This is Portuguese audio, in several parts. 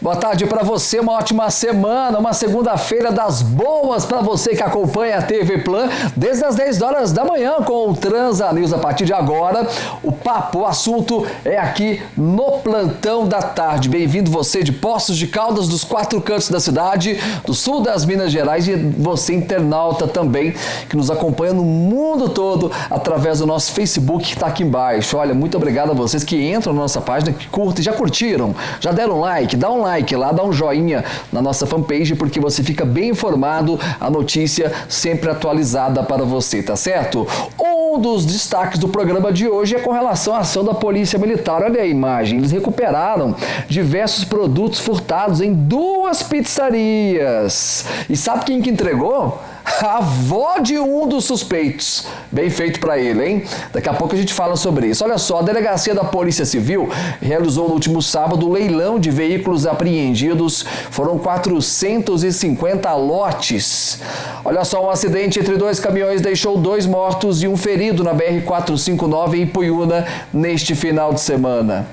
Boa tarde para você, uma ótima semana, uma segunda-feira das boas para você que acompanha a TV Plan desde as 10 horas da manhã com o Transa News. A partir de agora, o assunto é aqui no Plantão da Tarde. Bem-vindo você de Poços de Caldas, dos quatro cantos da cidade, do sul das Minas Gerais, e você internauta também que nos acompanha no mundo todo através do nosso Facebook que está aqui embaixo. Olha, muito obrigado a vocês que entram na nossa página, que curtem, já curtiram, já deram like, dá um like lá, dá um joinha na nossa fanpage, porque você fica bem informado, a notícia sempre atualizada para você, tá certo? Um dos destaques do programa de hoje é com relação à ação da Polícia Militar. Olha a imagem, eles recuperaram diversos produtos furtados em duas pizzarias. E sabe quem que entregou? A avó de um dos suspeitos. Bem feito para ele, hein? Daqui a pouco a gente fala sobre isso. Olha só, a Delegacia da Polícia Civil realizou no último sábado um leilão de veículos apreendidos. Foram 450 lotes. Olha só, um acidente entre dois caminhões deixou 2 mortos e um ferido na BR-459 em Ipuiuna neste final de semana.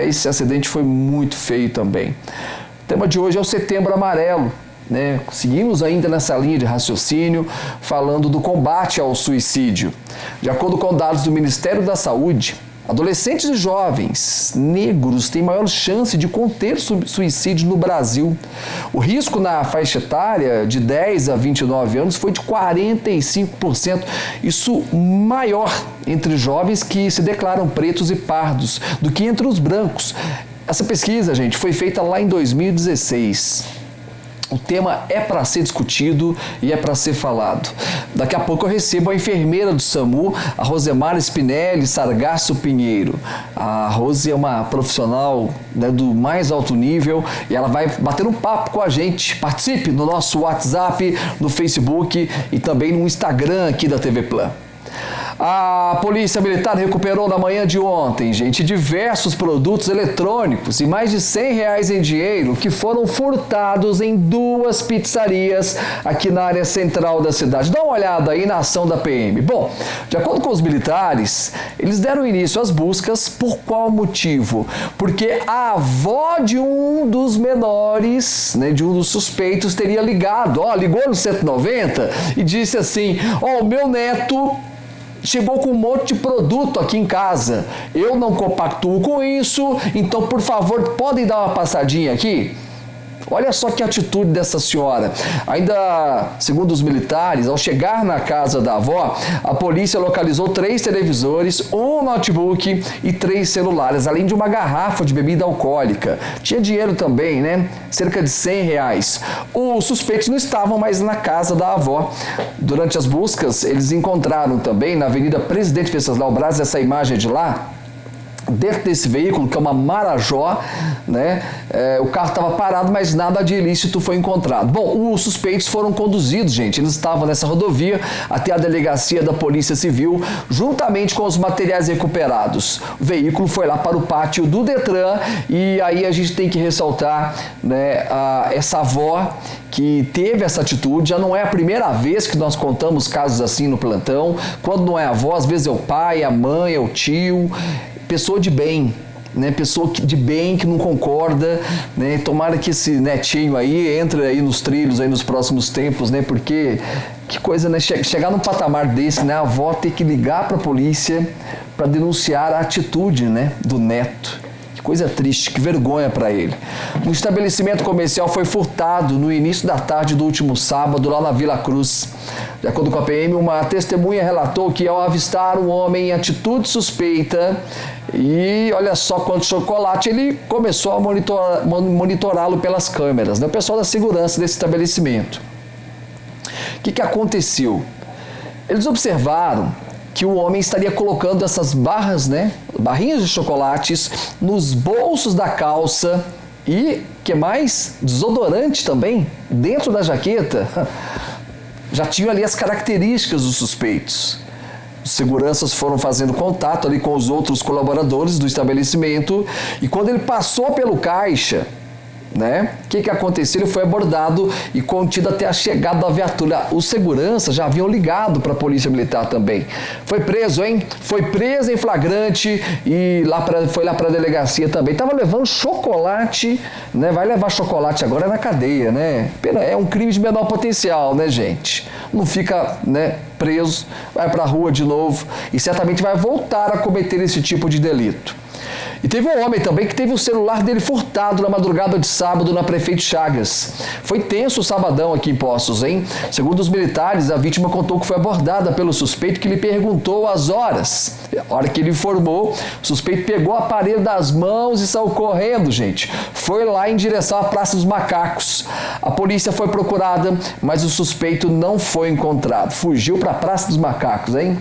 Esse acidente foi muito feio também. O tema de hoje é o Setembro Amarelo. Seguimos ainda nessa linha de raciocínio, falando do combate ao suicídio. De acordo com dados do Ministério da Saúde, adolescentes e jovens negros têm maior chance de conter suicídio no Brasil. O risco na faixa etária de 10 a 29 anos foi de 45%, isso maior entre jovens que se declaram pretos e pardos do que entre os brancos. Essa pesquisa, gente, foi feita lá em 2016. O tema é para ser discutido e é para ser falado. Daqui a pouco eu recebo a enfermeira do SAMU, a Rosemara Spinelli Sargasso Pinheiro. A Rose é uma profissional do mais alto nível e ela vai bater um papo com a gente. Participe no nosso WhatsApp, no Facebook e também no Instagram aqui da TV Plan. A Polícia Militar recuperou na manhã de ontem, gente, diversos produtos eletrônicos e mais de R$100 em dinheiro que foram furtados em duas pizzarias aqui na área central da cidade. Dá uma olhada aí na ação da PM. Bom, de acordo com os militares, eles deram início às buscas. Por qual motivo? Porque a avó de um dos menores, de um dos suspeitos, teria ligou no 190 e disse assim: o meu neto chegou com um monte de produto aqui em casa, eu não compactuo com isso, então por favor podem dar uma passadinha aqui? Olha só que atitude dessa senhora. Ainda, segundo os militares, ao chegar na casa da avó, a polícia localizou 3 televisores, um notebook e 3 celulares, além de uma garrafa de bebida alcoólica. Tinha dinheiro também, cerca de R$100. Os suspeitos não estavam mais na casa da avó. Durante as buscas, eles encontraram também na Avenida Presidente Venceslau Braz, essa imagem de lá, dentro desse veículo, que é uma Marajó, o carro estava parado, mas nada de ilícito foi encontrado. Bom, os suspeitos foram conduzidos, gente, eles estavam nessa rodovia até a Delegacia da Polícia Civil, juntamente com os materiais recuperados. O veículo foi lá para o pátio do Detran e aí a gente tem que ressaltar, essa avó que teve essa atitude. Já não é a primeira vez que nós contamos casos assim no plantão. Quando não é a avó, às vezes é o pai, a mãe, é o tio. Pessoa de bem, pessoa de bem que não concorda, tomara que esse netinho aí entre aí nos trilhos aí nos próximos tempos, porque que coisa, chegar num patamar desse, a avó ter que ligar para a polícia para denunciar a atitude, do neto. Coisa triste, que vergonha para ele. Um estabelecimento comercial foi furtado no início da tarde do último sábado, lá na Vila Cruz. De acordo com a PM, uma testemunha relatou que ao avistar um homem em atitude suspeita, e olha só quanto chocolate, ele começou a monitorá-lo pelas câmeras, o pessoal da segurança desse estabelecimento. O que aconteceu? Eles observaram que o homem estaria colocando essas barrinhas de chocolates nos bolsos da calça e, que mais? Desodorante também, dentro da jaqueta. Já tinham ali as características dos suspeitos. Os seguranças foram fazendo contato ali com os outros colaboradores do estabelecimento e quando ele passou pelo caixa, né? O que aconteceu? Ele foi abordado e contido até a chegada da viatura. Os seguranças já haviam ligado para a Polícia Militar também. Foi preso, hein? Foi preso em flagrante e foi lá para a delegacia também. Tava levando chocolate, né? Vai levar chocolate agora na cadeia, né? É um crime de menor potencial, né, gente? Não fica, né, preso, vai para a rua de novo e certamente vai voltar a cometer esse tipo de delito. E teve um homem também que teve o celular dele furtado na madrugada de sábado na Prefeito Chagas. Foi tenso o sabadão aqui em Poços, hein? Segundo os militares, a vítima contou que foi abordada pelo suspeito que lhe perguntou as horas. A hora que ele informou, o suspeito pegou o aparelho das mãos e saiu correndo, gente. Foi lá em direção à Praça dos Macacos. A polícia foi procurada, mas o suspeito não foi encontrado. Fugiu para a Praça dos Macacos, hein?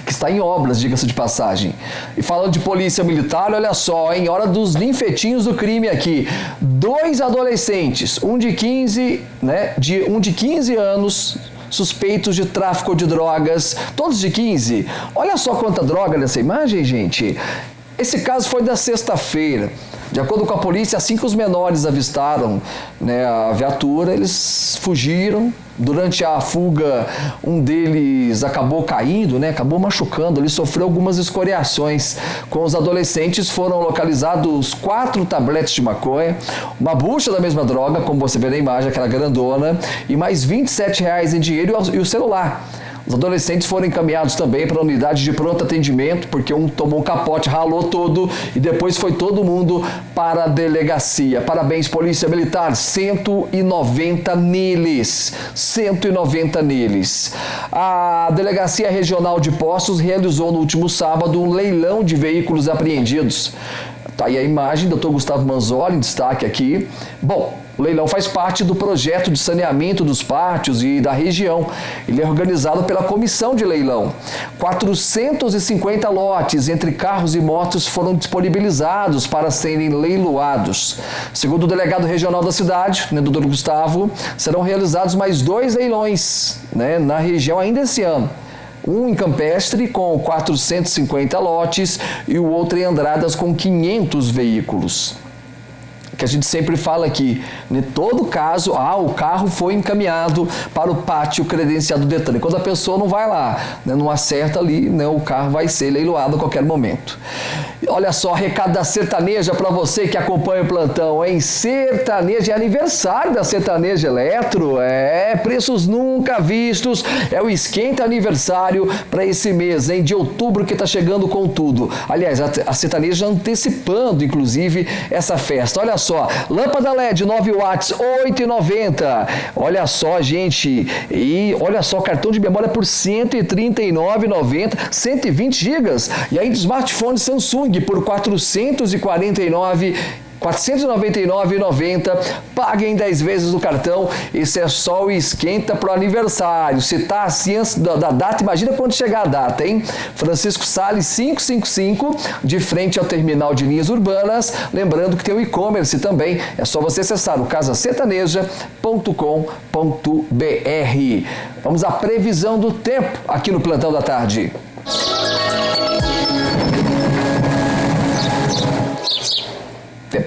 Que está em obras, diga-se de passagem. E falando de polícia militar, olha só, hein? Hora dos linfetinhos do crime aqui. 2 adolescentes, um de 15 anos, suspeitos de tráfico de drogas, todos de 15. Olha só quanta droga nessa imagem, gente. Esse caso foi da sexta-feira. De acordo com a polícia, assim que os menores avistaram, né, a viatura, eles fugiram. Durante a fuga, um deles acabou caindo, né, acabou machucando, ele sofreu algumas escoriações. Com os adolescentes foram localizados 4 tabletes de maconha, uma bucha da mesma droga, como você vê na imagem, aquela grandona, e mais R$ 27 em dinheiro e o celular. Os adolescentes foram encaminhados também para a unidade de pronto atendimento, porque um tomou um capote, ralou todo e depois foi todo mundo para a delegacia. Parabéns, Polícia Militar, 190 neles. 190 neles. A Delegacia Regional de Poços realizou no último sábado um leilão de veículos apreendidos. Tá aí a imagem, Dr. Gustavo Manzoli, em destaque aqui. Bom, o leilão faz parte do projeto de saneamento dos pátios e da região. Ele é organizado pela comissão de leilão. 450 lotes entre carros e motos foram disponibilizados para serem leiloados. Segundo o delegado regional da cidade, né, Dr. Gustavo, serão realizados mais 2 leilões, né, na região ainda esse ano. Um em Campestre com 450 lotes e o outro em Andradas com 500 veículos. Que a gente sempre fala aqui, em todo caso, o carro foi encaminhado para o pátio credenciado do Detran. Quando a pessoa não vai lá, né, não acerta ali, né, o carro vai ser leiloado a qualquer momento. Olha só, recado da Sertaneja para você que acompanha o plantão, hein? Sertaneja, é aniversário da Sertaneja Eletro, preços nunca vistos, é o esquenta aniversário para esse mês, hein, de outubro, que está chegando com tudo. Aliás, a Sertaneja antecipando, inclusive, essa festa. Olha só, lâmpada LED 9 watts, R$ 8,90. Olha só, gente, e olha só, cartão de memória por R$ 139,90, 120 GB. E ainda smartphone Samsung por R$ 499,90, pague em 10 vezes no cartão. Esse é só o esquenta pro aniversário. Se tá assim antes da data, imagina quando chegar a data, hein? Francisco Salles 555, de frente ao terminal de linhas urbanas. Lembrando que tem o e-commerce também, é só você acessar o casasertaneja.com.br. Vamos à previsão do tempo aqui no Plantão da Tarde.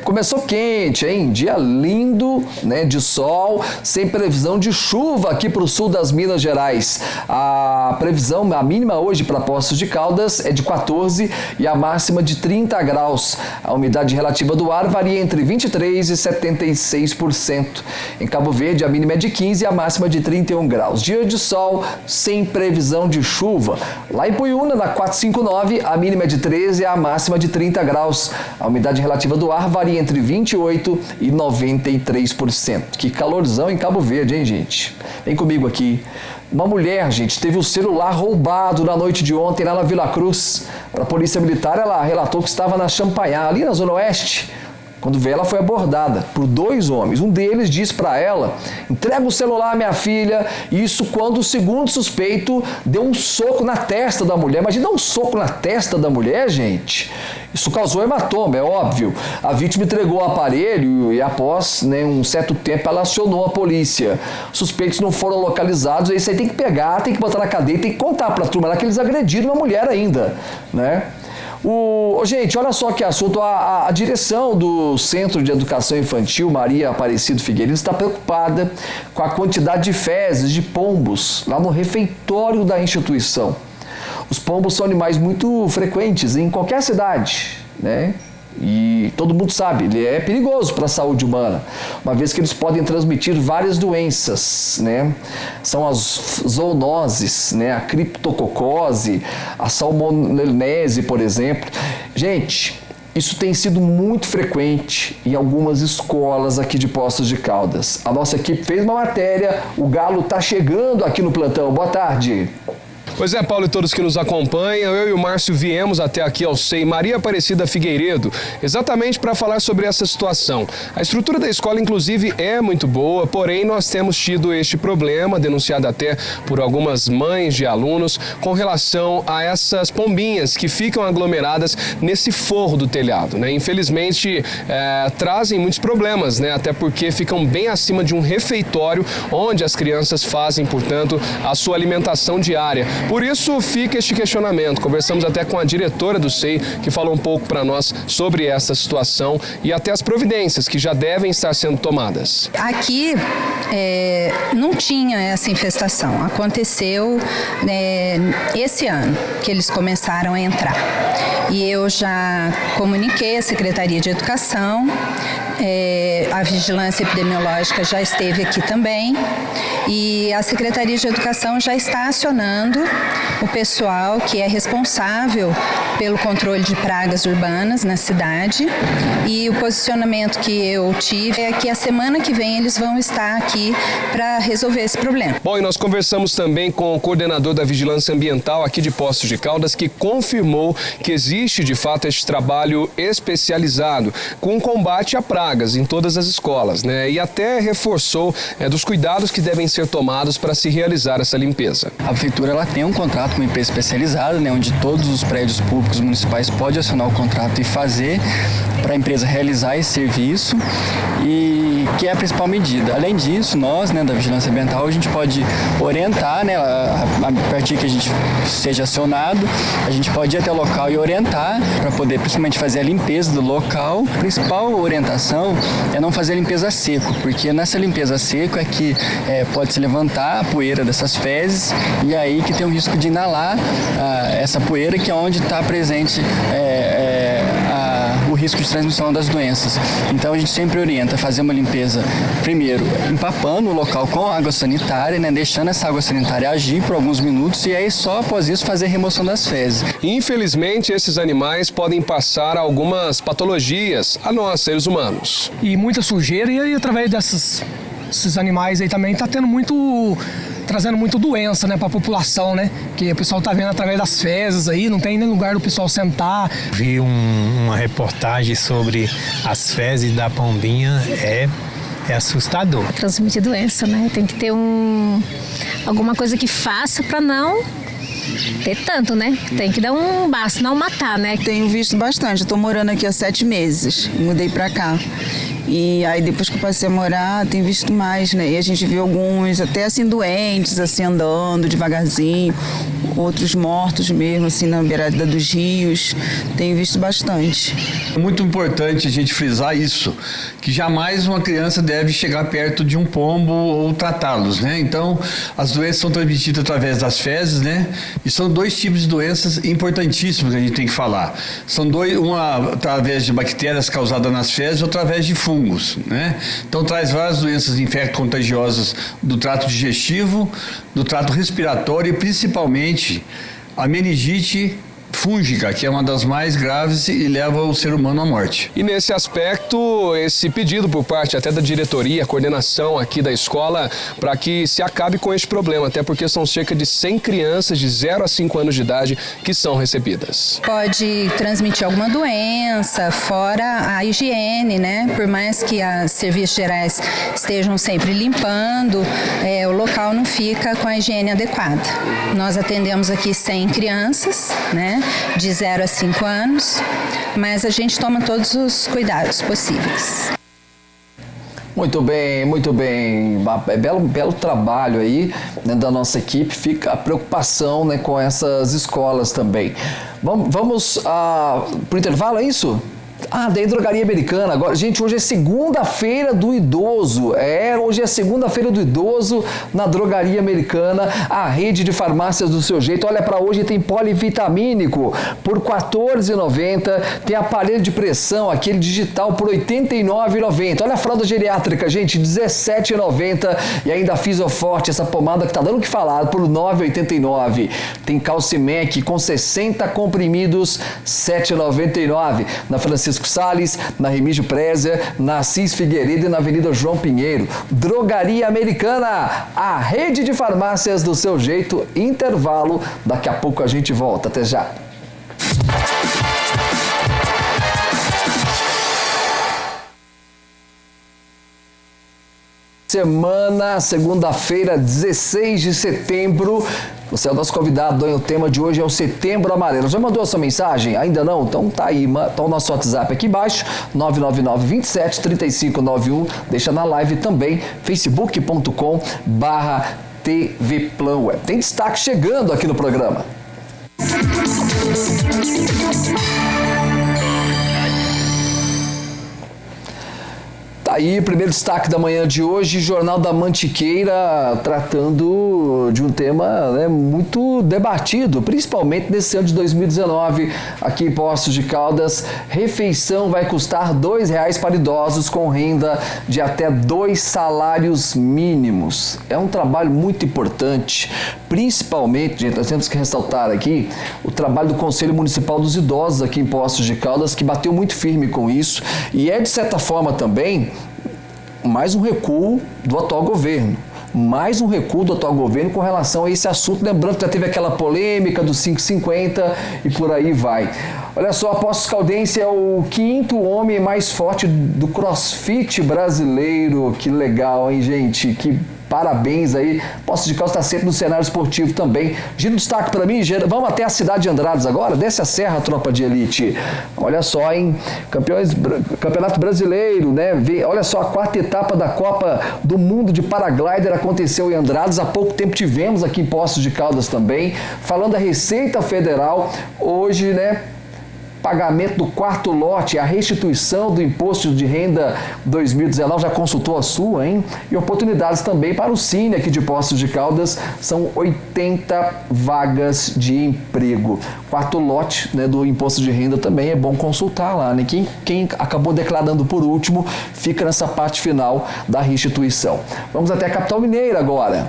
Começou quente, hein? Dia lindo, né? De sol, sem previsão de chuva aqui para o sul das Minas Gerais. A previsão, a mínima hoje para Poços de Caldas é de 14 e a máxima de 30 graus. A umidade relativa do ar varia entre 23% e 76%. Em Cabo Verde, a mínima é de 15 e a máxima de 31 graus. Dia de sol, sem previsão de chuva. Lá em Puiúna, na 459, a mínima é de 13 e a máxima de 30 graus. A umidade relativa do ar varia entre 28% e 93%. Que calorzão em Cabo Verde, hein, gente? Vem comigo aqui. Uma mulher, gente, teve o celular roubado na noite de ontem lá na Vila Cruz. Para a Polícia Militar, ela relatou que estava na Champanhar, ali na Zona Oeste. Quando veio, ela foi abordada por 2 homens. Um deles disse para ela: entrega o celular à minha filha. Isso quando o segundo suspeito deu um soco na testa da mulher. Imagina um soco na testa da mulher, gente. Isso causou hematoma, é óbvio. A vítima entregou o aparelho e após, né, um certo tempo ela acionou a polícia. Os suspeitos não foram localizados. Isso aí tem que pegar, tem que botar na cadeia, tem que contar para a turma lá que eles agrediram uma mulher ainda, né? Gente, olha só que assunto. A direção do Centro de Educação Infantil Maria Aparecido Figueiredo está preocupada com a quantidade de fezes de pombos lá no refeitório da instituição. Os pombos são animais muito frequentes em qualquer cidade, né? E todo mundo sabe, ele é perigoso para a saúde humana, uma vez que eles podem transmitir várias doenças, né? São as zoonoses, né? A criptococose, a salmonelese, por exemplo. Gente, isso tem sido muito frequente em algumas escolas aqui de Poços de Caldas. A nossa equipe fez uma matéria, o Galo está chegando aqui no plantão. Boa tarde. Pois é, Paulo e todos que nos acompanham, eu e o Márcio viemos até aqui ao SEI Maria Aparecida Figueiredo, exatamente para falar sobre essa situação. A estrutura da escola, inclusive, é muito boa, porém nós temos tido este problema, denunciado até por algumas mães de alunos, com relação a essas pombinhas que ficam aglomeradas nesse forro do telhado, né? Infelizmente, trazem muitos problemas, né? Até porque ficam bem acima de um refeitório, onde as crianças fazem, portanto, a sua alimentação diária. Por isso fica este questionamento. Conversamos até com a diretora do SEI, que falou um pouco para nós sobre essa situação e até as providências que já devem estar sendo tomadas. Aqui não tinha essa infestação. Aconteceu esse ano que eles começaram a entrar. E eu já comuniquei à Secretaria de Educação, a Vigilância Epidemiológica já esteve aqui também e a Secretaria de Educação já está acionando o pessoal que é responsável pelo controle de pragas urbanas na cidade, e o posicionamento que eu tive é que a semana que vem eles vão estar aqui para resolver esse problema. Bom, e nós conversamos também com o coordenador da Vigilância Ambiental aqui de Poços de Caldas, que confirmou que existe de fato este trabalho especializado com combate a pragas em todas as escolas, né? E até reforçou dos cuidados que devem ser tomados para se realizar essa limpeza. A prefeitura ela tem um contrato com uma empresa especializada, né, onde todos os prédios públicos municipais podem acionar o contrato e fazer para a empresa realizar esse serviço, e que é a principal medida. Além disso, nós, né, da Vigilância Ambiental, a gente pode orientar, né, a partir que a gente seja acionado, a gente pode ir até o local e orientar para poder principalmente fazer a limpeza do local. A principal orientação é não fazer a limpeza a seco, porque nessa limpeza a seco é que pode se levantar a poeira dessas fezes, e aí que tem o risco de inalar essa poeira, que é onde está presente o risco de transmissão das doenças. Então a gente sempre orienta a fazer uma limpeza, primeiro empapando o local com água sanitária, né, deixando essa água sanitária agir por alguns minutos, e aí só após isso fazer a remoção das fezes. Infelizmente, esses animais podem passar algumas patologias a nós, seres humanos. E muita sujeira, e aí através desses animais aí também está trazendo muito doença, né, para a população, né? Que o pessoal tá vendo através das fezes aí, não tem nem lugar do pessoal sentar. Vi uma reportagem sobre as fezes da pombinha, é assustador. Transmitir doença, né? Tem que ter alguma coisa que faça para não ter tanto, né? Tem que dar um basta, não matar, né? Tenho visto bastante, eu tô morando aqui há 7 meses, mudei pra cá. E aí depois que eu passei a morar, tenho visto mais, né? E a gente viu alguns até assim doentes, assim andando devagarzinho, outros mortos mesmo, assim na beirada dos rios. Tenho visto bastante. É muito importante a gente frisar isso, que jamais uma criança deve chegar perto de um pombo ou tratá-los, né? Então, as doenças são transmitidas através das fezes, né? E são 2 tipos de doenças importantíssimos que a gente tem que falar. São uma através de bactérias causadas nas fezes, outra através de fungos, né? Então traz várias doenças infecto-contagiosas do trato digestivo, do trato respiratório e principalmente a meningite fúngica, que é uma das mais graves e leva o ser humano à morte. E nesse aspecto, esse pedido por parte até da diretoria, coordenação aqui da escola, para que se acabe com este problema, até porque são cerca de 100 crianças de 0 a 5 anos de idade que são recebidas. Pode transmitir alguma doença, fora a higiene, né? Por mais que os serviços gerais estejam sempre limpando, o local não fica com a higiene adequada. Nós atendemos aqui 100 crianças, né? De 0 a 5 anos, mas a gente toma todos os cuidados possíveis. Muito bem, muito bem. Belo trabalho aí, né, da nossa equipe. Fica a preocupação, né, com essas escolas também. Vamos para o intervalo, é isso? Da Drogaria Americana. Agora, gente, hoje é segunda-feira do idoso. Hoje é segunda-feira do idoso na Drogaria Americana, a rede de farmácias do seu jeito. Olha, para hoje tem polivitamínico por R$ 14,90. Tem aparelho de pressão, aquele digital, por R$ 89,90. Olha a fralda geriátrica, gente, R$ 17,90. E ainda a Fisioforte, essa pomada que tá dando o que falar, por R$ 9,89. Tem Calcimec com 60 comprimidos, R$ 7,99. Na Francisco Salles, na Remígio Prézia, na Assis Figueiredo e na Avenida João Pinheiro. Drogaria Americana, a rede de farmácias do seu jeito. Intervalo, daqui a pouco a gente volta. Até já. Segunda-feira, 16 de setembro. Você é o nosso convidado, o tema de hoje é o Setembro Amarelo. Já mandou a sua mensagem? Ainda não? Então tá aí, tá o nosso WhatsApp aqui embaixo, 999-27-3591. Deixa na live também, facebook.com/tvplanweb. Tem destaque chegando aqui no programa. Tá aí, primeiro destaque da manhã de hoje, Jornal da Mantiqueira, tratando de um tema, né, muito debatido, principalmente nesse ano de 2019, aqui em Poços de Caldas. Refeição vai custar R$ 2,00 para idosos com renda de até 2 salários mínimos. É um trabalho muito importante, principalmente, gente, nós temos que ressaltar aqui o trabalho do Conselho Municipal dos Idosos aqui em Poços de Caldas, que bateu muito firme com isso, e de certa forma também mais um recuo do atual governo. Mais um recuo do atual governo com relação a esse assunto. Lembrando que já teve aquela polêmica dos 5,50 e por aí vai. Olha só, Poços Caldense é o 5º homem mais forte do CrossFit brasileiro. Que legal, hein, gente? Que parabéns aí. Poços de Caldas está sempre no cenário esportivo também. Giro destaque para mim, vamos até a cidade de Andradas agora. Desce a serra, tropa de elite. Olha só, hein? Campeonato Brasileiro, né? Olha só, a 4ª etapa da Copa do Mundo de Paraglider aconteceu em Andradas. Há pouco tempo tivemos aqui em Poços de Caldas também. Falando da Receita Federal, hoje, né? Pagamento do 4º lote, a restituição do Imposto de Renda 2019, já consultou a sua, hein? E oportunidades também para o Cine aqui de Poços de Caldas, são 80 vagas de emprego. 4º lote, né, do Imposto de Renda também é bom consultar lá, né? Quem acabou declarando por último, fica nessa parte final da restituição. Vamos até a capital mineira agora.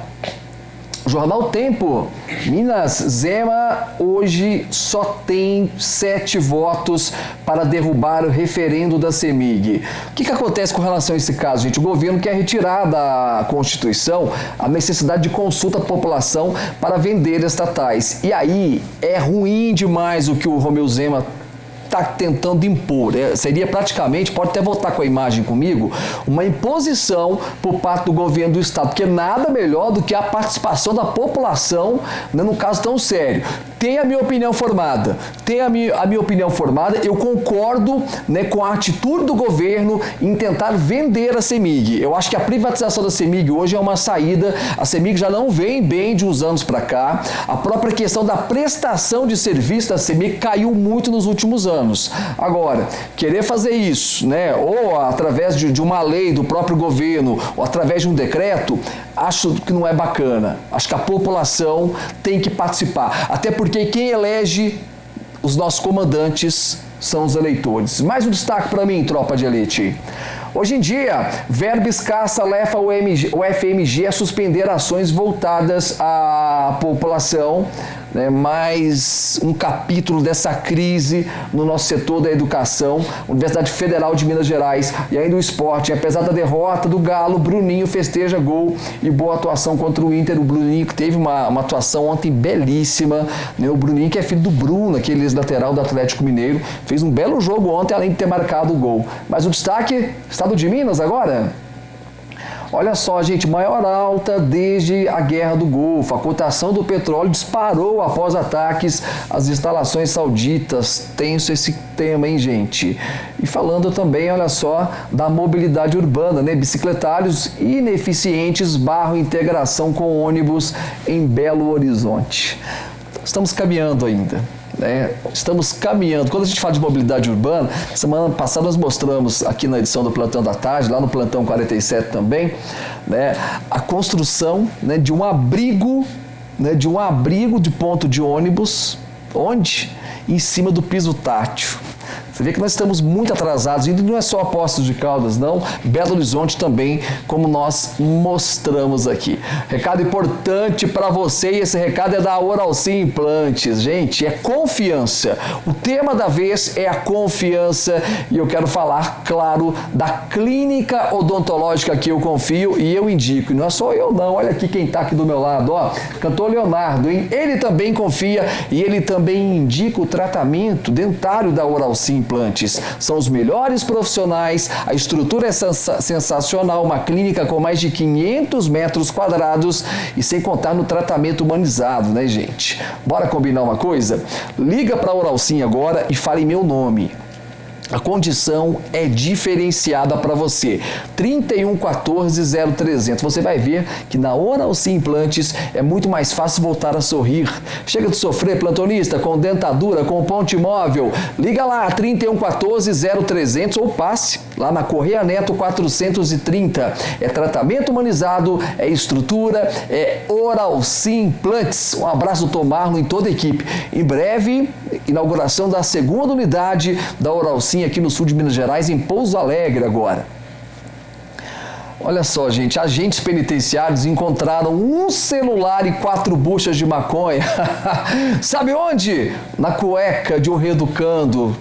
Jornal Tempo, Minas, Zema hoje só tem 7 votos para derrubar o referendo da CEMIG. O que acontece com relação a esse caso, gente? O governo quer retirar da Constituição a necessidade de consulta à população para vender estatais. E aí é ruim demais o que o Romeu Zema está tentando impor. Seria praticamente, pode até voltar com a imagem comigo, uma imposição por parte do governo do estado, porque nada melhor do que a participação da população, né, num caso tão sério. Tem a minha opinião formada, eu concordo, né, com a atitude do governo em tentar vender a CEMIG. Eu acho que a privatização da CEMIG hoje é uma saída, a CEMIG já não vem bem de uns anos para cá, a própria questão da prestação de serviço da CEMIG caiu muito nos últimos anos. Agora, querer fazer isso, né, ou através de uma lei do próprio governo, ou através de um decreto, acho que não é bacana. Acho que a população tem que participar. Até porque quem elege os nossos comandantes são os eleitores. Mais um destaque para mim, tropa de elite. Hoje em dia, verba escassa leva o FMG a suspender ações voltadas à população, né? Mais um capítulo dessa crise no nosso setor da educação. Universidade Federal de Minas Gerais e ainda o esporte. Apesar da derrota do Galo, Bruninho festeja gol e boa atuação contra o Inter. O Bruninho que teve uma atuação ontem belíssima, né? O Bruninho que é filho do Bruno, aquele ex-lateral do Atlético Mineiro, fez um belo jogo ontem, além de ter marcado o gol. Mas o destaque, Estado de Minas agora. Olha só, gente, maior alta desde a Guerra do Golfo. A cotação do petróleo disparou após ataques às instalações sauditas. Tenso esse tema, hein, gente? E falando também, olha só, da mobilidade urbana, né? Bicicletários ineficientes barram integração com ônibus em Belo Horizonte. Estamos caminhando ainda. Estamos caminhando. Quando a gente fala de mobilidade urbana, semana passada nós mostramos aqui na edição do Plantão da Tarde, lá no Plantão 47 também, né, a construção, né, de um abrigo, de ponto de ônibus, onde? Em cima do piso tátil. Você vê que nós estamos muito atrasados, e não é só Poços de Caldas, não. Belo Horizonte também, como nós mostramos aqui. Recado importante para você, e esse recado é da Oral Sim Implantes. Gente, é confiança. O tema da vez é a confiança, e eu quero falar, claro, da clínica odontológica que eu confio e eu indico. E não é só eu, não. Olha aqui quem está aqui do meu lado, ó. Cantor Leonardo, hein? Ele também confia e ele também indica o tratamento dentário da Oral Sim Implantes. São os melhores profissionais, a estrutura é sensacional, uma clínica com mais de 500 metros quadrados e sem contar no tratamento humanizado, né, gente? Bora combinar uma coisa? Liga para a Oral Sim agora e fale meu nome. A condição é diferenciada para você. 3114-0300. Você vai ver que na Oral Sim Implantes é muito mais fácil voltar a sorrir. Chega de sofrer, plantonista, com dentadura, com ponte móvel. Liga lá, 3114-0300 ou passe lá na Correia Neto 430. É tratamento humanizado, é estrutura, é Oral Sim Implantes. Um abraço do Tom Marlon e toda a equipe. Em breve, inauguração da segunda unidade da Oral Sim aqui no sul de Minas Gerais, em Pouso Alegre agora. Olha só, gente, agentes penitenciários encontraram um celular e 4 buchas de maconha. Sabe onde? Na cueca de um reeducando.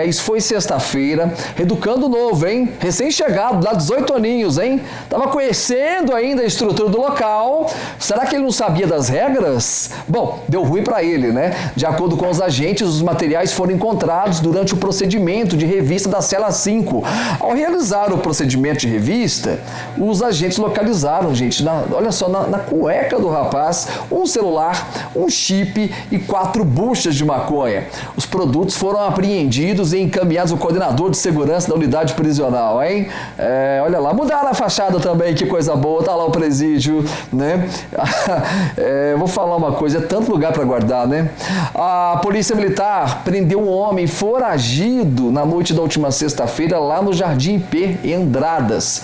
Isso foi sexta-feira, reeducando novo, hein? Recém-chegado, lá 18 aninhos, hein? Tava conhecendo ainda a estrutura do local. Será que ele não sabia das regras? Bom, deu ruim para ele, né? De acordo com os agentes, os materiais foram encontrados durante o procedimento de revista da Cela 5. Ao realizar o procedimento de revista, os agentes localizaram, gente, olha só, na cueca do rapaz, um celular, um chip e 4 buchas de maconha. Os produtos foram apreendidos e encaminhados ao coordenador de segurança da unidade prisional, hein? Olha lá, mudaram a fachada também, que coisa boa, tá lá o presídio, né? Vou falar uma coisa, é tanto lugar para guardar, né? A Polícia Militar prendeu um homem foragido na noite da última sexta-feira lá no Jardim P, em Andradas.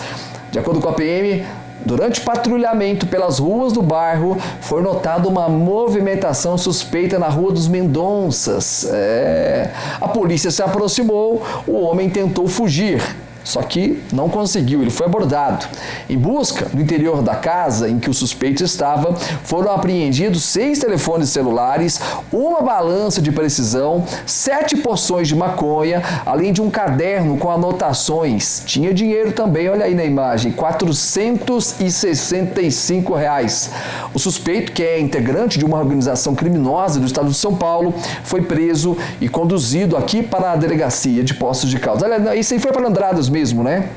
De acordo com a PM, durante o patrulhamento pelas ruas do bairro, foi notada uma movimentação suspeita na Rua dos Mendonças. A polícia se aproximou, o homem tentou fugir. Só que não conseguiu, ele foi abordado. Em busca, no interior da casa em que o suspeito estava, foram apreendidos 6 telefones celulares, uma balança de precisão, 7 porções de maconha, além de um caderno com anotações. Tinha dinheiro também, olha aí na imagem, R$ 465. O suspeito, que é integrante de uma organização criminosa do estado de São Paulo, foi preso e conduzido aqui para a delegacia de Poços de Caldas. Olha, isso aí foi para Andradas mesmo, né?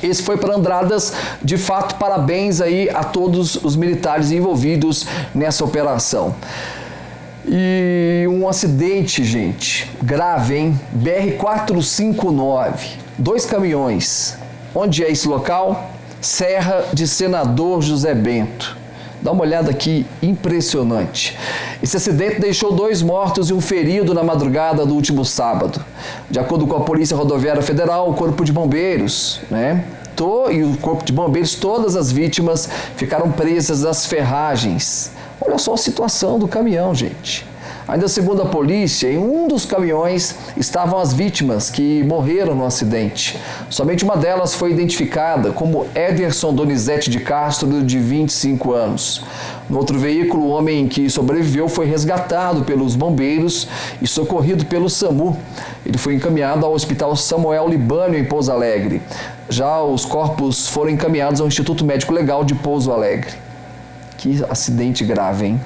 Esse foi para Andradas, de fato, parabéns aí a todos os militares envolvidos nessa operação. E um acidente, gente, grave, hein? BR-459, 2 caminhões. Onde é esse local? Serra de Senador José Bento. Dá uma olhada aqui, impressionante. Esse acidente deixou 2 mortos e um ferido na madrugada do último sábado. De acordo com a Polícia Rodoviária Federal, o Corpo de Bombeiros, né? E o Corpo de Bombeiros, todas as vítimas ficaram presas às ferragens. Olha só a situação do caminhão, gente. Ainda segundo a polícia, em um dos caminhões estavam as vítimas que morreram no acidente. Somente uma delas foi identificada como Ederson Donizete de Castro, de 25 anos. No outro veículo, o homem que sobreviveu foi resgatado pelos bombeiros e socorrido pelo SAMU. Ele foi encaminhado ao Hospital Samuel Libânio, em Pouso Alegre. Já os corpos foram encaminhados ao Instituto Médico Legal de Pouso Alegre. Que acidente grave, hein?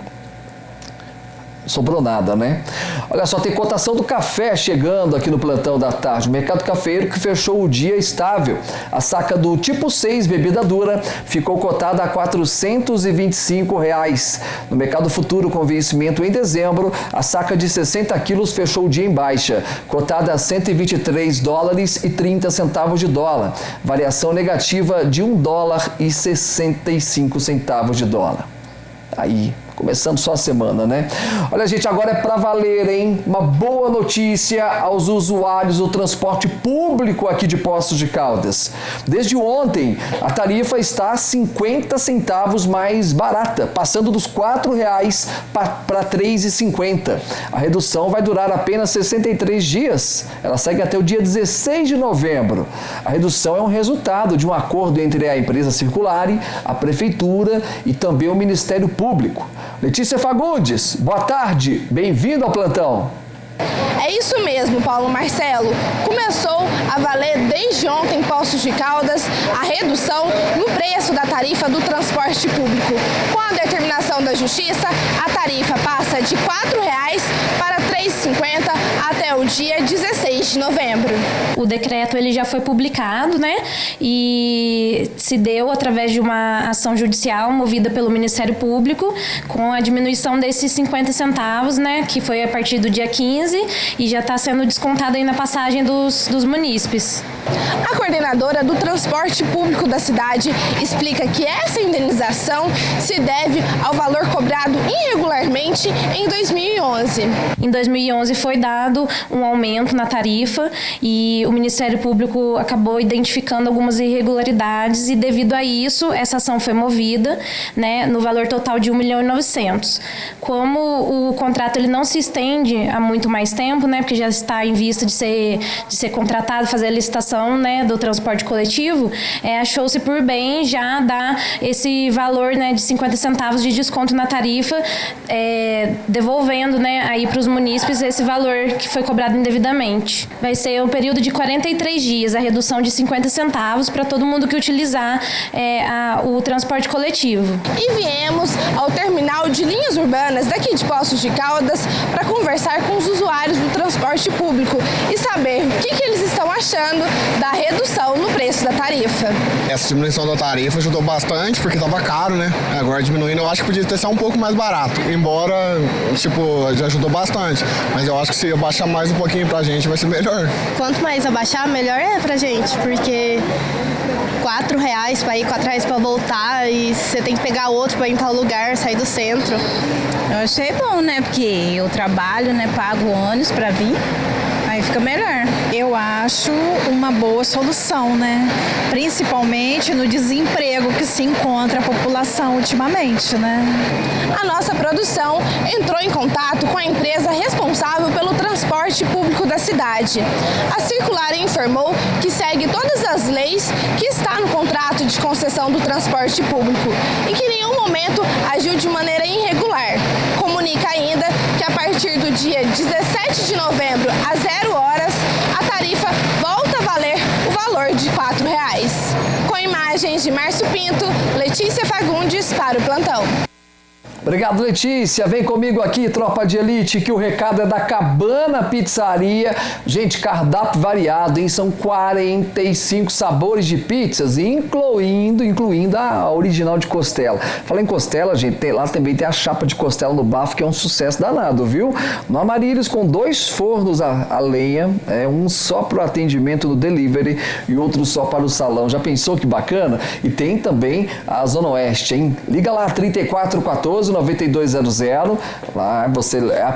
sobrou nada, né? Olha só, tem cotação do café chegando aqui no plantão da tarde. O mercado cafeiro que fechou o dia estável. A saca do tipo 6 bebida dura ficou cotada a R$ 425. No mercado futuro com vencimento em dezembro, a saca de 60 quilos fechou o dia em baixa, cotada a $123,30 de dólar. Variação negativa de $1,65. Aí, começando só a semana, né? Olha, gente, agora é pra valer, hein? Uma boa notícia aos usuários do transporte público aqui de Poços de Caldas. Desde ontem, a tarifa está 50 centavos mais barata, passando dos R$ 4,00 para R$ 3,50. A redução vai durar apenas 63 dias. Ela segue até o dia 16 de novembro. A redução é um resultado de um acordo entre a empresa Circulare, a Prefeitura e também o Ministério Público. Letícia Fagundes, boa tarde, bem-vindo ao plantão. É isso mesmo, Paulo Marcelo. Começou a valer desde ontem em Poços de Caldas a redução no preço da tarifa do transporte público. Com a determinação da Justiça, a tarifa passa de R$ 4,00 para R$ 3,50 até o dia 16 de novembro. O decreto ele já foi publicado, né? E se deu através de uma ação judicial movida pelo Ministério Público com a diminuição desses 50 centavos, né? Que foi a partir do dia 15 e já está sendo descontado aí na passagem dos munícipes. A coordenadora do transporte público da cidade explica que essa indenização se deve ao valor cobrado irregularmente em 2011. Em 2011 foi dado um aumento na tarifa e o Ministério Público acabou identificando algumas irregularidades e devido a isso essa ação foi movida, né, no valor total de R$ 1.900.000. Como o contrato ele não se estende há muito mais tempo, né, porque já está em vista de ser contratado, fazer a licitação, né, do transporte coletivo, achou-se por bem já dar esse valor, né, de 50 centavos de desconto na tarifa, devolvendo, né, aí para os munícipes esse valor que foi cobrado indevidamente. Vai ser um período de 43 dias, a redução de 50 centavos para todo mundo que utilizar o transporte coletivo. E viemos ao terminal de linhas urbanas daqui de Poços de Caldas para conversar com os usuários do transporte público e saber o que eles estão achando da redução no preço da tarifa. Essa diminuição da tarifa ajudou bastante, porque estava caro, né? Agora diminuindo, eu acho que podia ter sido um pouco mais barato. Embora, já ajudou bastante. Mas eu acho que se abaixar mais um pouquinho pra gente, vai ser melhor. Quanto mais abaixar, melhor é pra gente, porque R$4 para ir, R$4 para voltar e você tem que pegar outro para ir em tal lugar, sair do centro. Eu achei bom, né? Porque eu trabalho, né? Pago ônibus para vir. Aí fica melhor. Eu acho uma boa solução, né? Principalmente no desemprego que se encontra a população ultimamente, né? A nossa produção entrou em contato com a empresa responsável pelo transporte público da cidade. A Circulare informou que segue todas as leis que está no contrato de concessão do transporte público e que em nenhum momento agiu de maneira irregular. Comunica ainda que a partir do dia 17 de novembro, às 0 horas, a tarifa volta a valer o valor de R$ 4,00. Com imagens de Márcio Pinto, Letícia Fagundes para o plantão. Obrigado, Letícia. Vem comigo aqui, tropa de elite, que o recado é da Cabana Pizzaria. Gente, cardápio variado, hein? São 45 sabores de pizzas, incluindo a original de costela. Fala em costela, gente, lá também tem a chapa de costela no bafo, que é um sucesso danado, viu? No Amarílios, com 2 fornos a lenha, um só para o atendimento no delivery e outro só para o salão. Já pensou que bacana? E tem também a Zona Oeste, hein? Liga lá, 3414-9200, lá você, a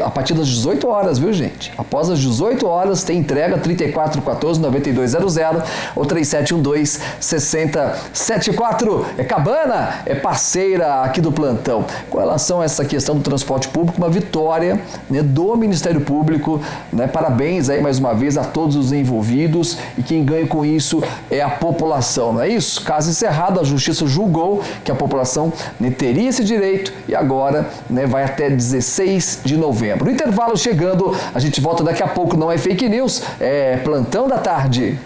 partir das 18 horas, viu, gente? Após as 18 horas tem entrega, 3414-9200 ou 3712-6074. É Cabana, é parceira aqui do plantão. Com relação a essa questão do transporte público, uma vitória, né, do Ministério Público, né? Parabéns aí mais uma vez a todos os envolvidos e quem ganha com isso é a população, não é isso? Caso encerrado, a Justiça julgou que a população, né, teria esse direito e agora, né, vai até 16 de novembro. O intervalo chegando, a gente volta daqui a pouco, não é fake news, é plantão da tarde.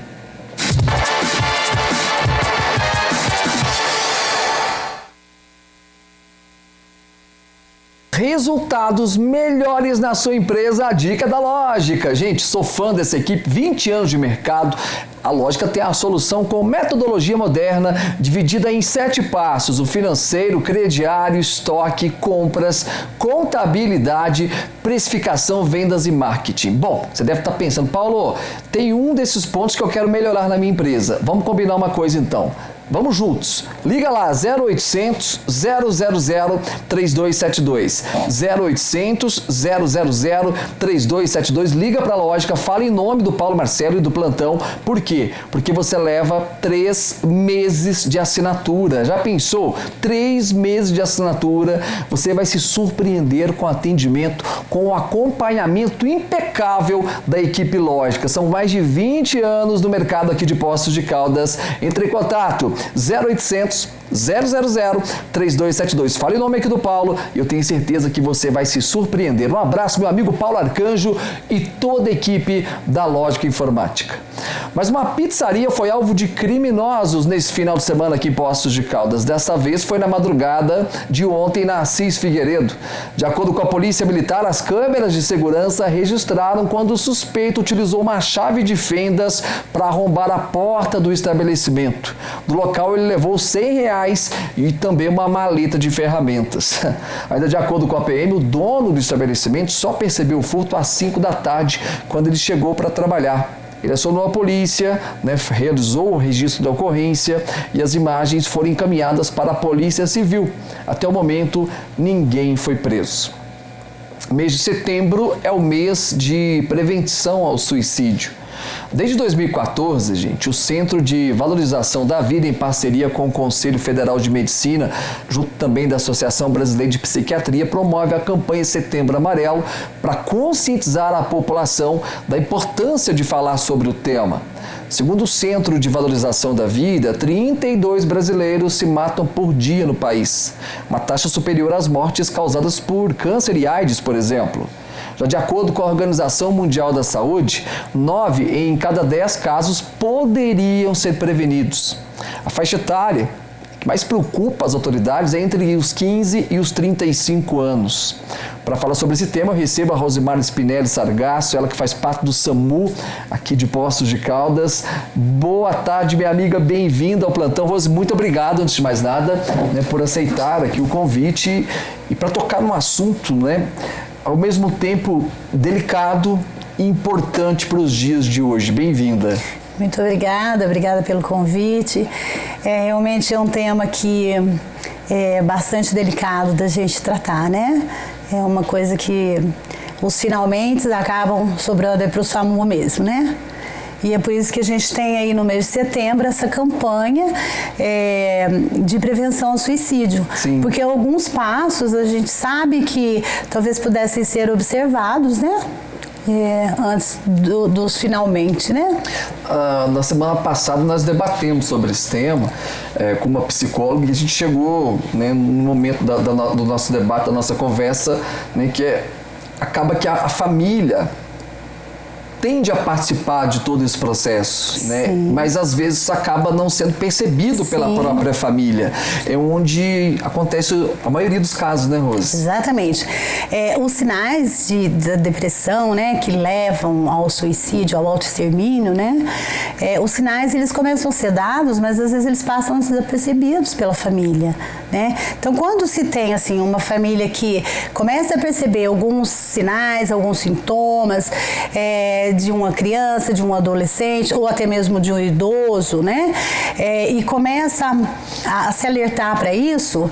resultados melhores na sua empresa, a dica da Lógica. Gente, sou fã dessa equipe, 20 anos de mercado. A Lógica tem a solução com metodologia moderna, dividida em 7 passos: o financeiro, crediário, estoque, compras, contabilidade, precificação, vendas e marketing. Bom, você deve estar pensando, Paulo, tem um desses pontos que eu quero melhorar na minha empresa. Vamos combinar uma coisa então. Vamos juntos. Liga lá, 0800 000 3272. 0800 000 3272. Liga para a Lógica, fala em nome do Paulo Marcelo e do plantão. Por quê? Porque você leva 3 meses de assinatura. Já pensou? 3 meses de assinatura. Você vai se surpreender com atendimento, com o acompanhamento impecável da equipe Lógica. São mais de 20 anos no mercado aqui de Poços de Caldas. Entre em contato. 0800 000 3272. Fale o nome aqui do Paulo e eu tenho certeza que você vai se surpreender. Um abraço, meu amigo Paulo Arcanjo e toda a equipe da Lógica Informática. Mas uma pizzaria foi alvo de criminosos nesse final de semana aqui em Poços de Caldas. Dessa vez foi na madrugada de ontem na Assis Figueiredo. De acordo com a Polícia Militar, as câmeras de segurança registraram quando o suspeito utilizou uma chave de fendas para arrombar a porta do estabelecimento. Do local ele levou R$100 e também uma maleta de ferramentas. Ainda de acordo com a PM, o dono do estabelecimento só percebeu o furto às 5 da tarde, quando ele chegou para trabalhar. Ele acionou a polícia, realizou o registro da ocorrência e as imagens foram encaminhadas para a Polícia Civil. Até o momento, ninguém foi preso. Mês de setembro é o mês de prevenção ao suicídio. Desde 2014, gente, o Centro de Valorização da Vida, em parceria com o Conselho Federal de Medicina, junto também da Associação Brasileira de Psiquiatria, promove a campanha Setembro Amarelo para conscientizar a população da importância de falar sobre o tema. Segundo o Centro de Valorização da Vida, 32 brasileiros se matam por dia no país, uma taxa superior às mortes causadas por câncer e AIDS, por exemplo. Já de acordo com a Organização Mundial da Saúde, 9 em cada 10 casos poderiam ser prevenidos. A faixa etária que mais preocupa as autoridades é entre os 15 e os 35 anos. Para falar sobre esse tema, eu recebo a Rosimar Spinelli Sargasso, ela que faz parte do SAMU aqui de Poços de Caldas. Boa tarde, minha amiga, bem-vinda ao plantão. Rose, muito obrigado, antes de mais nada, por aceitar aqui o convite e para tocar num assunto, ao mesmo tempo delicado e importante para os dias de hoje. Bem-vinda. Muito obrigada pelo convite. Realmente é um tema que é bastante delicado da gente tratar, né? É uma coisa que os finalmente acabam sobrando para o SAMU mesmo, né? E é por isso que a gente tem aí no mês de setembro essa campanha de prevenção ao suicídio. Sim. Porque alguns passos a gente sabe que talvez pudessem ser observados, né? Antes dos finalmente, né? Na semana passada nós debatemos sobre esse tema com uma psicóloga e a gente chegou no momento do nosso debate, da nossa conversa, que acaba que a família tende a participar de todo esse processo, mas às vezes isso acaba não sendo percebido pela própria família. É onde acontece a maioria dos casos, né, Rose? Exatamente. Os sinais da depressão, que levam ao suicídio, ao autoextermínio, os sinais eles começam a ser dados, mas às vezes eles passam a ser percebidos pela família, Então, quando se tem assim uma família que começa a perceber alguns sinais, alguns sintomas, de uma criança, de um adolescente ou até mesmo de um idoso, e começa a se alertar para isso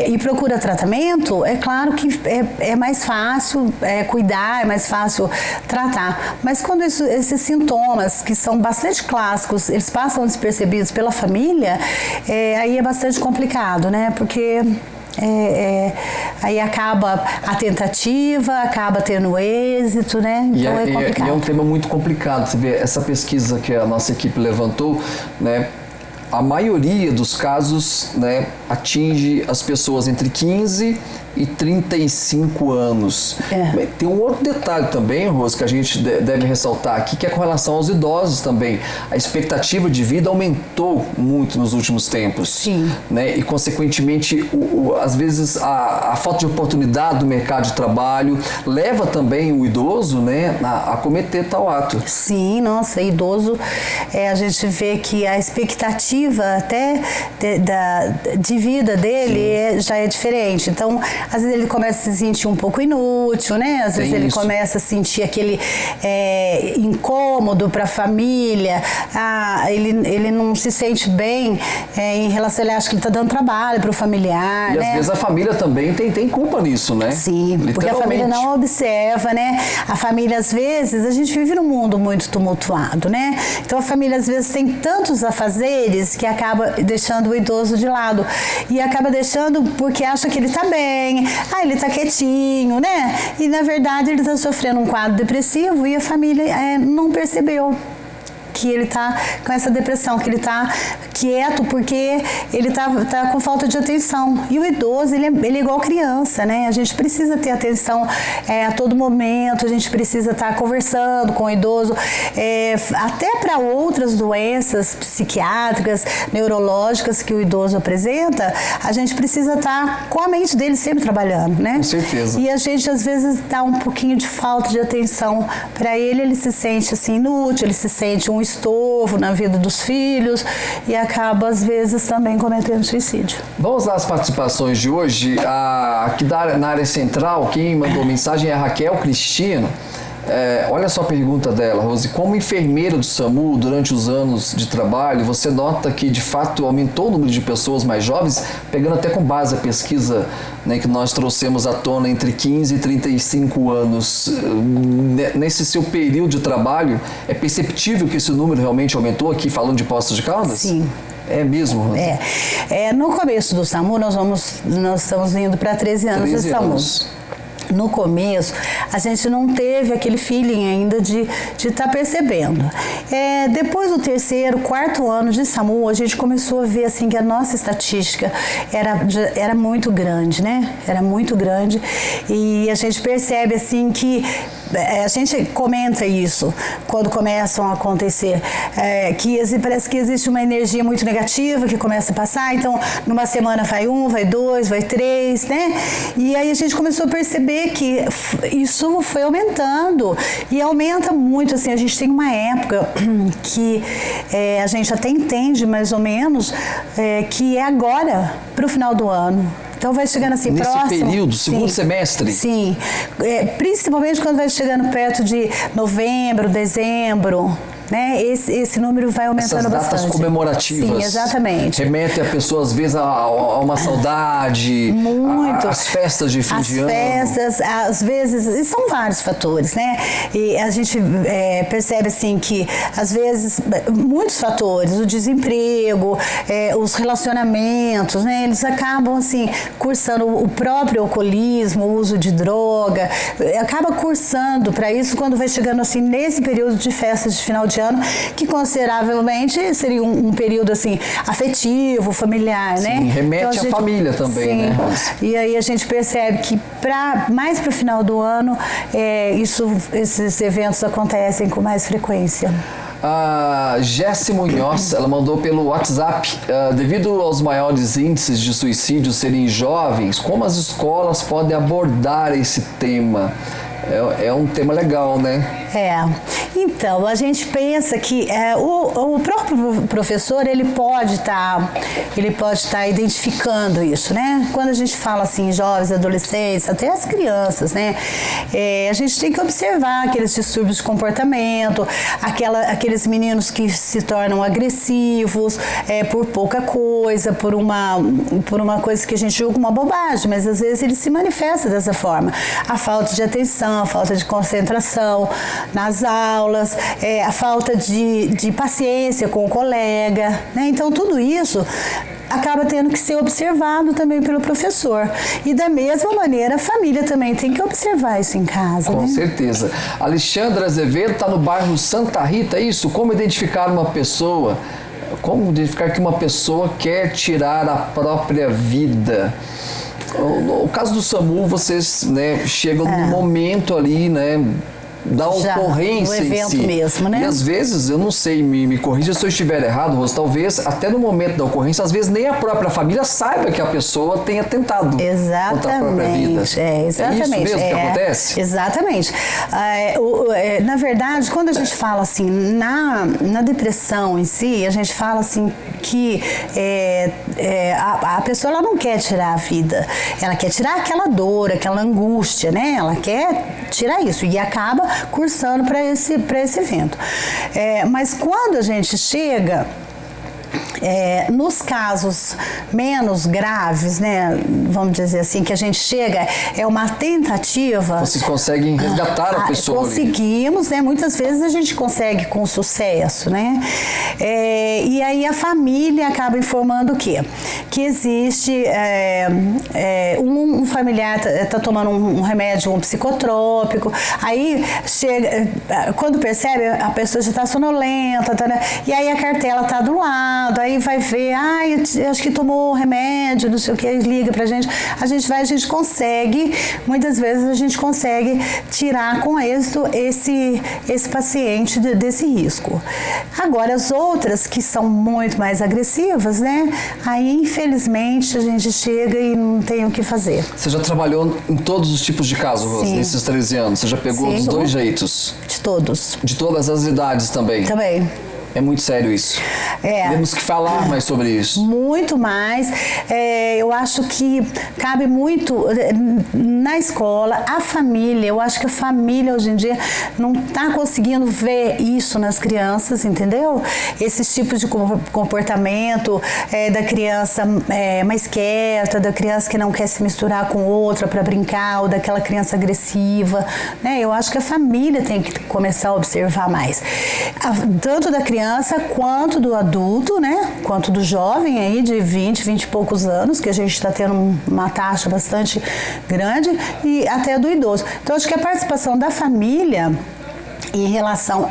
e procura tratamento, é claro que é mais fácil cuidar, é mais fácil tratar. Mas quando esses sintomas, que são bastante clássicos, eles passam despercebidos pela família, aí é bastante complicado, porque aí acaba a tentativa, acaba tendo êxito, Então é complicado. E é um tema muito complicado. Você vê essa pesquisa que a nossa equipe levantou, a maioria dos casos, né, atinge as pessoas entre 15 e 35 anos. Tem um outro detalhe também, Rose, que a gente deve ressaltar aqui, que é com relação aos idosos também. A expectativa de vida aumentou muito nos últimos tempos. Sim. Né? E, consequentemente, às vezes a falta de oportunidade do mercado de trabalho leva também o idoso, né, a cometer tal ato. Sim, nossa, idoso, a gente vê que a expectativa até de vida dele já é diferente. Então, às vezes ele começa a se sentir um pouco inútil, né? Às vezes ele começa a sentir aquele incômodo para a família. Ele não se sente bem em relação, ele acha que ele está dando trabalho para o familiar, e né? Às vezes a família também tem culpa nisso, né? Sim, porque a família não observa, né? A família, às vezes, a gente vive num mundo muito tumultuado, né? Então a família, às vezes, tem tantos afazeres que acaba deixando o idoso de lado. E acaba deixando porque acha que ele está bem, ele está quietinho, né? E, na verdade, ele está sofrendo um quadro depressivo e a família não percebeu que ele está com essa depressão, que ele está quieto porque ele tá com falta de atenção. E o idoso, ele é igual criança, né? A gente precisa ter atenção a todo momento, a gente precisa estar conversando com o idoso, até para outras doenças psiquiátricas, neurológicas que o idoso apresenta, a gente precisa estar com a mente dele sempre trabalhando, né? Com certeza. E a gente, às vezes, dá um pouquinho de falta de atenção para ele se sente assim inútil, ele se sente um estorvo na vida dos filhos e acaba, às vezes, também cometendo suicídio. Vamos às participações de hoje. Aqui na área central, quem mandou mensagem é a Raquel Cristino. Olha só a pergunta dela, Rose. Como enfermeira do SAMU, durante os anos de trabalho, você nota que, de fato, aumentou o número de pessoas mais jovens, pegando até com base a pesquisa, né, que nós trouxemos à tona entre 15 e 35 anos. Nesse seu período de trabalho, é perceptível que esse número realmente aumentou aqui, falando de Poços de Caldas? Sim. É mesmo, Rose? No começo do SAMU, nós estamos indo para 13 anos de SAMU. No começo, a gente não teve aquele feeling ainda de estar percebendo. Depois do terceiro, quarto ano de SAMU, a gente começou a ver assim, que a nossa estatística era muito grande, né? Era muito grande. E a gente percebe assim que a gente comenta isso quando começam a acontecer, que parece que existe uma energia muito negativa que começa a passar. Então, numa semana vai 1, vai 2, vai 3, né? E aí a gente começou a perceber que isso foi aumentando e aumenta muito, assim, a gente tem uma época que a gente até entende mais ou menos que é agora, para o final do ano. Então vai chegando assim próximo. Nesse período, segundo semestre? Sim, principalmente quando vai chegando perto de novembro, dezembro, né? Esse número vai aumentando bastante. Essas datas comemorativas. Sim, exatamente. Remete a pessoa, às vezes, a uma saudade. Muito. As festas de fim de ano. As festas, às vezes, e são vários fatores, né? E a gente percebe, assim, que, às vezes, muitos fatores, o desemprego, os relacionamentos, né? Eles acabam, assim, cursando o próprio alcoolismo, o uso de droga, acaba cursando para isso quando vai chegando, assim, nesse período de festas de final de ano, que consideravelmente seria um período assim afetivo, familiar, sim, né? remete à família também, sim, né? E aí a gente percebe que mais para o final do ano esses eventos acontecem com mais frequência. A Jessi Munhoz, ela mandou pelo WhatsApp, devido aos maiores índices de suicídio serem jovens, como as escolas podem abordar esse tema? É um tema legal, né? Então, a gente pensa que o próprio professor, ele pode estar identificando isso, né? Quando a gente fala assim, jovens, adolescentes, até as crianças, né? A gente tem que observar aqueles distúrbios de comportamento, aqueles meninos que se tornam agressivos por pouca coisa, por uma coisa que a gente julga uma bobagem, mas às vezes ele se manifesta dessa forma. A falta de atenção, a falta de concentração nas aulas, a falta de paciência com o colega, né? Então tudo isso acaba tendo que ser observado também pelo professor. E da mesma maneira, a família também tem que observar isso em casa. Com né? certeza. Alexandra Azevedo está no bairro Santa Rita, é isso? Como identificar uma pessoa como identificar que uma pessoa quer tirar a própria vida? No caso do SAMU, vocês, né, chegam no momento ali, né, da ocorrência no evento em si. Mesmo, né? E às vezes, eu não sei, me corrija se eu estiver errado, Rose, talvez até no momento da ocorrência, às vezes nem a própria família saiba que a pessoa tenha tentado contra a própria vida. Exatamente. É isso mesmo que acontece? Exatamente. Na verdade, quando a gente fala assim, na depressão em si, a gente fala assim que a pessoa ela não quer tirar a vida, ela quer tirar aquela dor, aquela angústia, né? Ela quer tirar isso e acaba cursando para esse evento. Mas quando a gente chega nos casos menos graves, né, vamos dizer assim, que a gente chega, é uma tentativa. Vocês conseguem resgatar a pessoa? Conseguimos, né? Muitas vezes a gente consegue com sucesso, né? E aí a família acaba informando o quê? Que existe um familiar está tomando um remédio, um psicotrópico, aí chega, quando percebe, a pessoa já está sonolenta, e aí a cartela está do lado, aí vai ver, acho que tomou remédio, não sei o que, liga pra gente, a gente consegue, muitas vezes a gente consegue tirar com êxito esse paciente desse risco. Agora, as outras que são muito mais agressivas, né, aí infelizmente a gente chega e não tem o que fazer. Você já trabalhou em todos os tipos de casos, Rose, nesses 13 anos? Você já pegou dos dois jeitos? De todos. De todas as idades também? Também. É muito sério isso. Temos que falar mais sobre isso. Muito mais. Eu acho que cabe muito na escola, a família. Eu acho que a família hoje em dia não está conseguindo ver isso nas crianças, entendeu? Esses tipos de comportamento da criança mais quieta, da criança que não quer se misturar com outra para brincar, ou daquela criança agressiva, né? Eu acho que a família tem que começar a observar mais. Tanto da criança quanto do adulto, né? Quanto do jovem aí de 20 e poucos anos, que a gente está tendo uma taxa bastante grande, e até do idoso. Então, acho que a participação da família em relação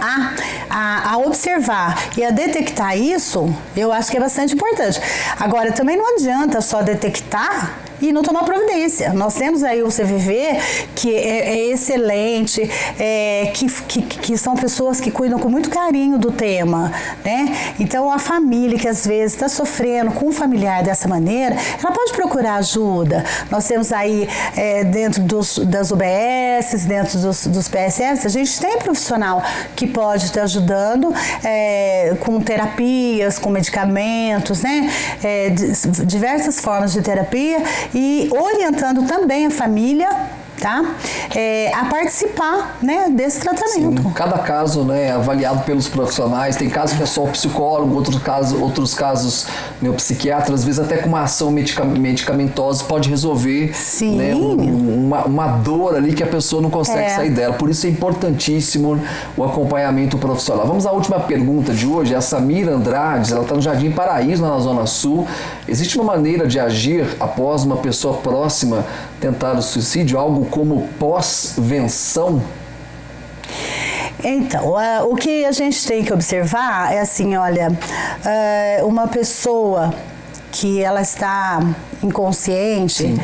a observar e a detectar isso, eu acho que é bastante importante. Agora, também não adianta só detectar e não tomar providência. Nós temos aí o CVV, que é excelente, que são pessoas que cuidam com muito carinho do tema, né? Então, a família que às vezes está sofrendo com um familiar dessa maneira, ela pode procurar ajuda. Nós temos aí, dentro das UBSs, dentro dos PSFs, a gente tem profissional que pode estar ajudando com terapias, com medicamentos, né? Diversas formas de terapia, e orientando também a família, tá? A participar, né, desse tratamento. Sim, cada caso, né, é avaliado pelos profissionais. Tem casos que é só o psicólogo, outros casos né, o psiquiatra, às vezes até com uma ação medicamentosa pode resolver né, uma dor ali que a pessoa não consegue sair dela. Por isso é importantíssimo o acompanhamento profissional. Vamos à última pergunta de hoje. A Samira Andrade, ela está no Jardim Paraíso, lá na Zona Sul. Existe uma maneira de agir após uma pessoa próxima tentar o suicídio, algo como pós-venção? Então, o que a gente tem que observar é assim, olha, uma pessoa que ela está inconsciente,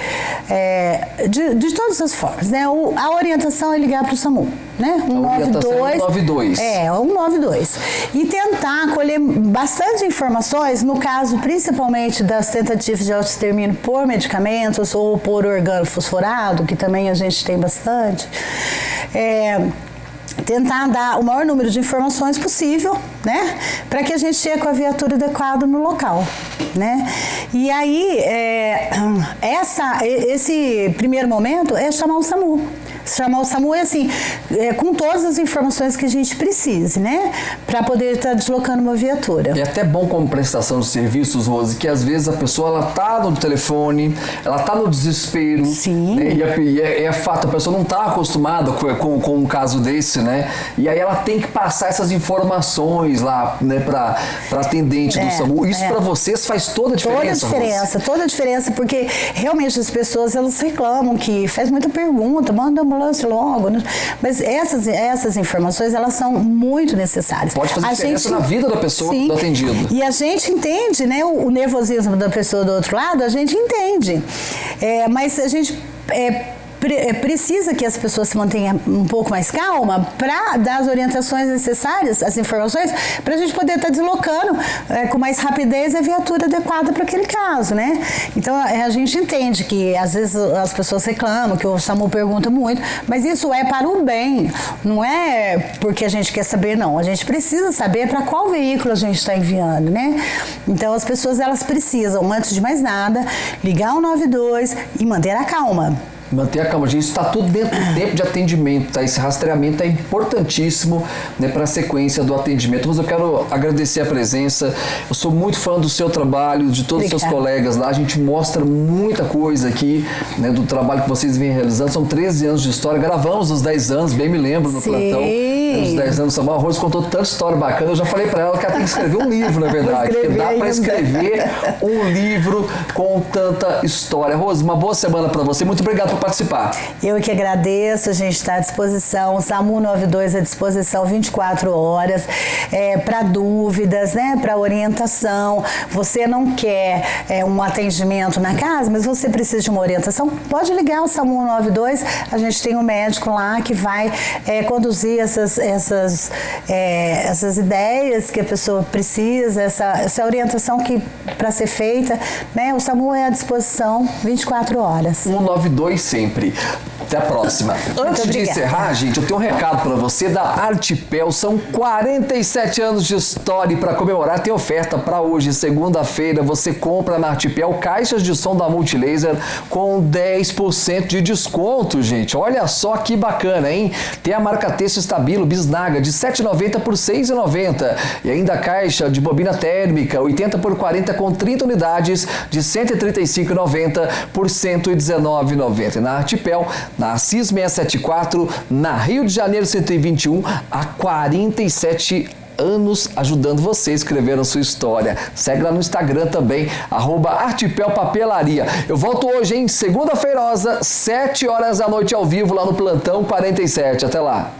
de todas as formas, né? A orientação é ligar para o SAMU, né? 192. 192. E tentar colher bastante informações, no caso, principalmente das tentativas de autoextermínio por medicamentos ou por organo fosforado, que também a gente tem bastante. Tentar dar o maior número de informações possível, né, para que a gente chegue com a viatura adequada no local, né? E aí, esse primeiro momento é chamar o SAMU. Chamar o SAMU é assim, com todas as informações que a gente precise, né, para poder estar deslocando uma viatura. É até bom como prestação de serviços, Rose, que às vezes a pessoa ela tá no telefone, ela tá no desespero. Sim. Né, e é fato, a pessoa não tá acostumada com um caso desse, né? E aí ela tem que passar essas informações lá, né, para atendente do SAMU. Isso para vocês faz toda a diferença, toda a diferença, porque realmente as pessoas elas reclamam que faz muita pergunta, manda ambulância, um lance longo, né? Mas essas informações, elas são muito necessárias. Pode fazer diferença na vida da pessoa, do atendido. E a gente entende, né, o nervosismo da pessoa do outro lado, a gente entende. Mas a gente precisa que as pessoas se mantenham um pouco mais calma para dar as orientações necessárias, as informações, para a gente poder estar deslocando com mais rapidez a viatura adequada para aquele caso, né? Então a gente entende que às vezes as pessoas reclamam, que o SAMU pergunta muito, mas isso é para o bem, não é porque a gente quer saber, não. A gente precisa saber para qual veículo a gente está enviando, né? Então as pessoas, elas precisam, antes de mais nada, ligar o 92 e manter a calma. Manter a calma, gente, isso está tudo dentro do tempo de atendimento, tá? Esse rastreamento é importantíssimo, né, para a sequência do atendimento. Mas eu quero agradecer a presença, eu sou muito fã do seu trabalho, de todos os seus colegas lá, a gente mostra muita coisa aqui, né, do trabalho que vocês vêm realizando. São 13 anos de história, gravamos os 10 anos, bem me lembro, no plantão. Os 10 anos, Samuel Arroz contou tanta história bacana, eu já falei para ela que ela tem que escrever um livro, na verdade, porque dá para escrever um livro com tanta história. Rose, uma boa semana para você, muito obrigado por participar. Eu que agradeço, a gente está à disposição, o SAMU 92 à disposição 24 horas, para dúvidas, né, para orientação. Você não quer um atendimento na casa, mas você precisa de uma orientação, pode ligar o SAMU 92, a gente tem um médico lá que vai conduzir essas ideias que a pessoa precisa, essa orientação que para ser feita, né, o SAMU é à disposição 24 horas. 192 sempre. Até a próxima. Antes de encerrar, gente, eu tenho um recado para você da Artipel. São 47 anos de história e para comemorar tem oferta para hoje, segunda-feira. Você compra na Artipel caixas de som da Multilaser com 10% de desconto, gente. Olha só que bacana, hein? Tem a marca-texto Estabilo Bisnaga de R$ 7,90 por R$ 6,90. E ainda a caixa de bobina térmica 80 por 40 com 30 unidades de R$ 135,90 por R$ 119,90. Na Artipel, na Assis 674, na Rio de Janeiro 121, há 47 anos ajudando você a escrever a sua história. Segue lá no Instagram também, @artipelpapelaria. Eu volto hoje, em segunda-feira, 7 horas da noite ao vivo, lá no Plantão 47. Até lá.